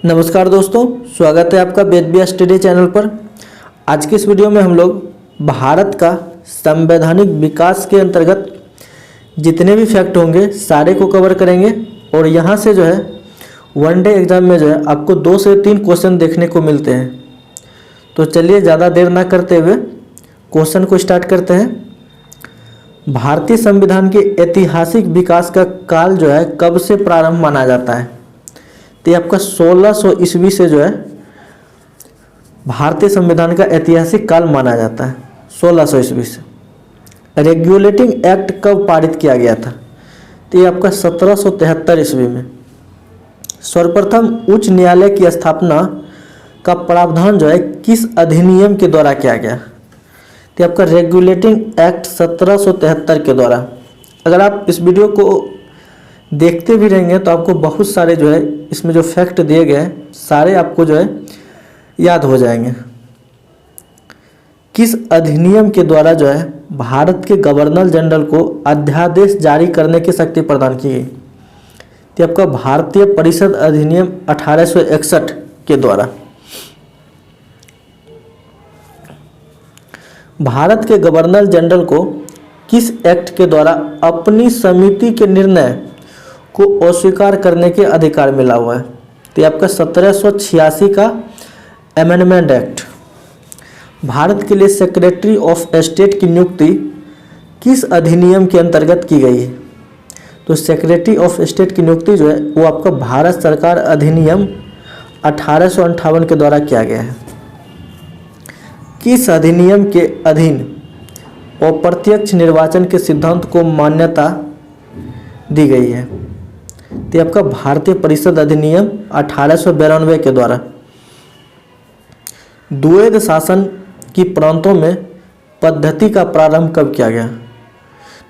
नमस्कार दोस्तों, स्वागत है आपका वेद स्टडी चैनल पर। आज की इस वीडियो में हम लोग भारत का संवैधानिक विकास के अंतर्गत जितने भी फैक्ट होंगे सारे को कवर करेंगे। और यहाँ से जो है वनडे एग्जाम में जो है आपको 2 से 3 क्वेश्चन देखने को मिलते हैं। तो चलिए ज़्यादा देर ना करते हुए क्वेश्चन को स्टार्ट करते हैं। भारतीय संविधान के ऐतिहासिक विकास का काल जो है कब से प्रारंभ माना जाता है? तो ये आपका 1600 ईस्वी से जो है भारतीय संविधान का ऐतिहासिक काल माना जाता है, 1600 ईस्वी से। रेगुलेटिंग एक्ट कब पारित किया गया था? तो ये आपका 1773 ईस्वी में। सर्वप्रथम उच्च न्यायालय की स्थापना का प्रावधान जो है किस अधिनियम के द्वारा किया गया? तो आपका रेगुलेटिंग एक्ट 1773 के द्वारा। अगर आप इस वीडियो को देखते भी रहेंगे तो आपको बहुत सारे जो है इसमें जो फैक्ट दिए गए हैं सारे आपको जो है याद हो जाएंगे। किस अधिनियम के द्वारा जो है भारत के गवर्नर जनरल को अध्यादेश जारी करने की शक्ति प्रदान की गई? तो आपका भारतीय परिषद अधिनियम 1861 के द्वारा। भारत के गवर्नर जनरल को किस एक्ट के द्वारा अपनी समिति के निर्णय को अस्वीकार करने के अधिकार मिला हुआ है? तो ये आपका 1786 का अमेंडमेंट एक्ट। भारत के लिए सेक्रेटरी ऑफ स्टेट की नियुक्ति किस अधिनियम के अंतर्गत की गई है? तो सेक्रेटरी ऑफ स्टेट की नियुक्ति जो है वो आपका भारत सरकार अधिनियम 1858 के द्वारा किया गया है। किस अधिनियम के अधीन अप्रत्यक्ष निर्वाचन के सिद्धांत को मान्यता दी गई है? तो आपका भारतीय परिषद अधिनियम 1892 के द्वारा। द्वैध शासन की प्रांतों में पद्धति का प्रारंभ कब किया गया?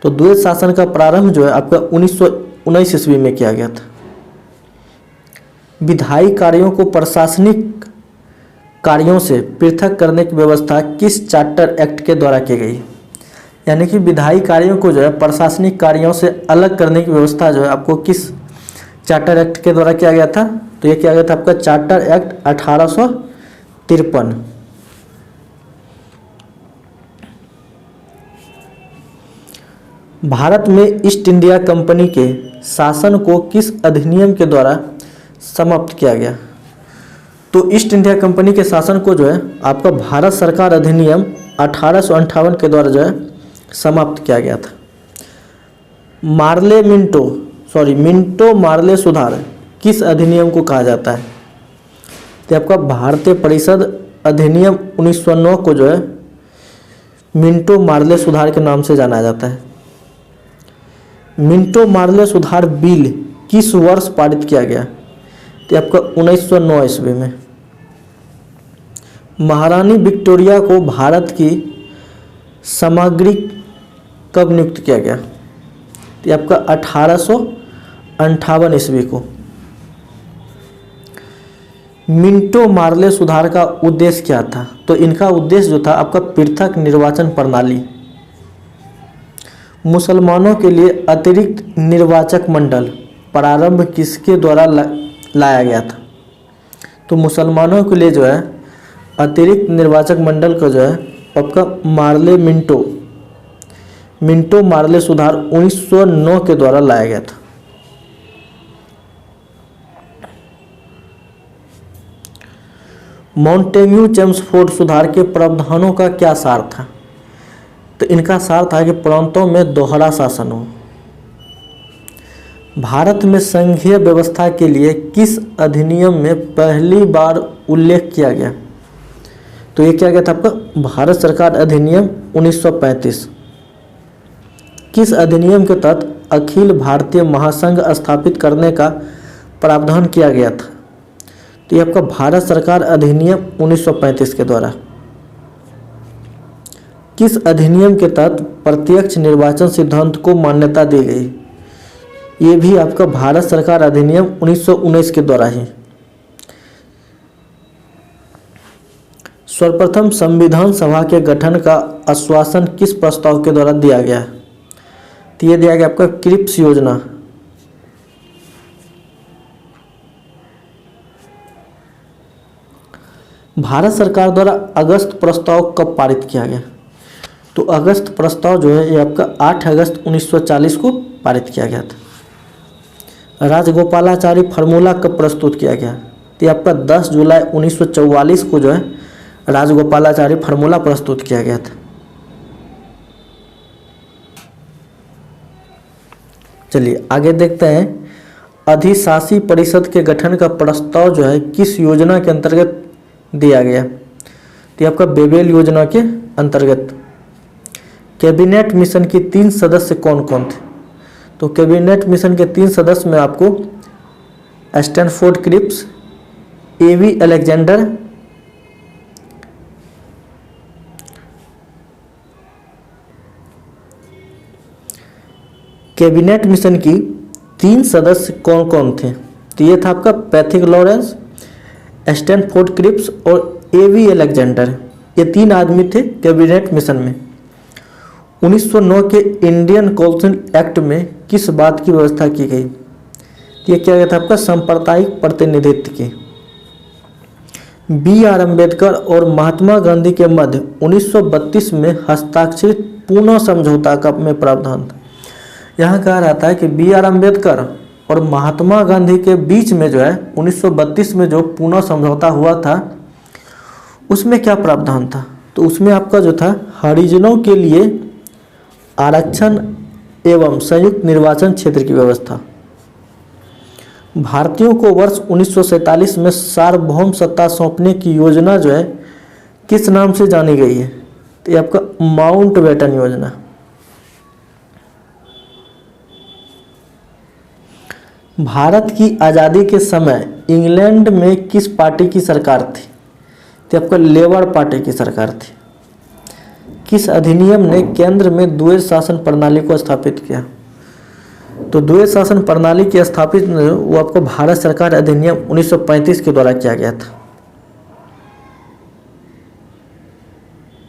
तो द्वैध शासन का प्रारंभ जो है आपका 1919 ईस्वी में किया गया था। विधायी कार्यों को प्रशासनिक कार्यों से पृथक करने की व्यवस्था किस चार्टर एक्ट के द्वारा की गई? यानी कि विधायी कार्यों को जो है प्रशासनिक कार्यों से अलग करने की व्यवस्था जो है आपको किस चार्टर एक्ट के द्वारा किया गया था? तो ये किया गया था आपका चार्टर एक्ट 1853। भारत में ईस्ट इंडिया कंपनी के शासन को किस अधिनियम के द्वारा समाप्त किया गया? तो ईस्ट इंडिया कंपनी के शासन को जो है आपका भारत सरकार अधिनियम 1858 के द्वारा जो है समाप्त किया गया था। मिंटो मार्ले सुधार किस अधिनियम को कहा जाता है? तो आपका भारतीय परिषद अधिनियम 1909 को जो है मिंटो मार्ले सुधार के नाम से जाना जाता है। मिंटो मार्ले सुधार बिल किस वर्ष पारित किया गया? तो आपका 1909 ईस्वी में। महारानी विक्टोरिया को भारत की सामग्री कब नियुक्त किया गया? तो आपका 1858 ईस्वी को। मिंटो मार्ले सुधार का उद्देश्य क्या था? तो इनका उद्देश्य जो था आपका पृथक निर्वाचन प्रणाली, मुसलमानों के लिए अतिरिक्त निर्वाचक मंडल प्रारंभ किसके द्वारा लाया गया था? तो मुसलमानों के लिए जो है अतिरिक्त निर्वाचक मंडल को जो है आपका मिंटो मार्ले सुधार 1909 के द्वारा लाया गया था। मॉन्टेग्यू चेम्सफोर्ड सुधार के प्रावधानों का क्या सार था? तो इनका सार था कि प्रांतों में दोहरा शासन हो। भारत में संघीय व्यवस्था के लिए किस अधिनियम में पहली बार उल्लेख किया गया? तो ये क्या गया था आपका भारत सरकार अधिनियम 1935। किस अधिनियम के तहत अखिल भारतीय महासंघ स्थापित करने का प्रावधान किया गया था? तो ये आपका भारत सरकार अधिनियम 1935 के द्वारा। किस अधिनियम के तहत प्रत्यक्ष निर्वाचन सिद्धांत को मान्यता दी गई? ये भी आपका भारत सरकार अधिनियम 1919 के द्वारा ही। सर्वप्रथम संविधान सभा के गठन का आश्वासन किस प्रस्ताव के द्वारा दिया गया? तो ये दिया गया आपका क्रिप्स योजना। भारत सरकार द्वारा अगस्त प्रस्ताव कब पारित किया गया? तो अगस्त प्रस्ताव जो है ये आपका 8 अगस्त 1940 को पारित किया गया था। राजगोपालाचारी फार्मूला कब प्रस्तुत किया गया? तो ये आपका 10 जुलाई 1944 को जो है राजगोपालाचारी फार्मूला प्रस्तुत किया गया था। चलिए आगे देखते हैं, अधिशासी परिषद के गठन का प्रस्ताव जो है किस योजना के अंतर्गत दिया गया? तो आपका बेबेल योजना के अंतर्गत। कैबिनेट मिशन की 3 सदस्य कौन कौन थे? तो कैबिनेट मिशन के 3 सदस्य में आपको स्टैनफोर्ड क्रिप्स, एवी अलेक्जेंडर कैबिनेट मिशन की 3 सदस्य कौन कौन थे? तो ये था आपका पैथिक लॉरेंस, स्टैनफोर्ड क्रिप्स और एवी अलेक्जेंडर। ये 3 आदमी थे कैबिनेट मिशन में। 1909 के इंडियन काउंसिल एक्ट में किस बात की व्यवस्था की गई? ये क्या गया था आपका सांप्रदायिक प्रतिनिधित्व की। बी आर अम्बेडकर और महात्मा गांधी के मध्य 1932 में हस्ताक्षरित पुनः समझौता का में प्रावधान था। यहाँ कहा रहता है कि बी आर अम्बेडकर और महात्मा गांधी के बीच में जो है 1932 में जो पुनः समझौता हुआ था उसमें क्या प्रावधान था? तो उसमें आपका जो था हरिजनों के लिए आरक्षण एवं संयुक्त निर्वाचन क्षेत्र की व्यवस्था। भारतीयों को वर्ष 1947 में सार्वभौम सत्ता सौंपने की योजना जो है किस नाम से जानी गई है? तो ये आपका माउंटबेटन योजना। भारत की आज़ादी के समय इंग्लैंड में किस पार्टी की सरकार थी? तो आपका लेबर पार्टी की सरकार थी। किस अधिनियम ने केंद्र में द्वैध शासन प्रणाली को स्थापित किया? तो द्वैध शासन प्रणाली की स्थापित वो आपको भारत सरकार अधिनियम 1935 के द्वारा किया गया था।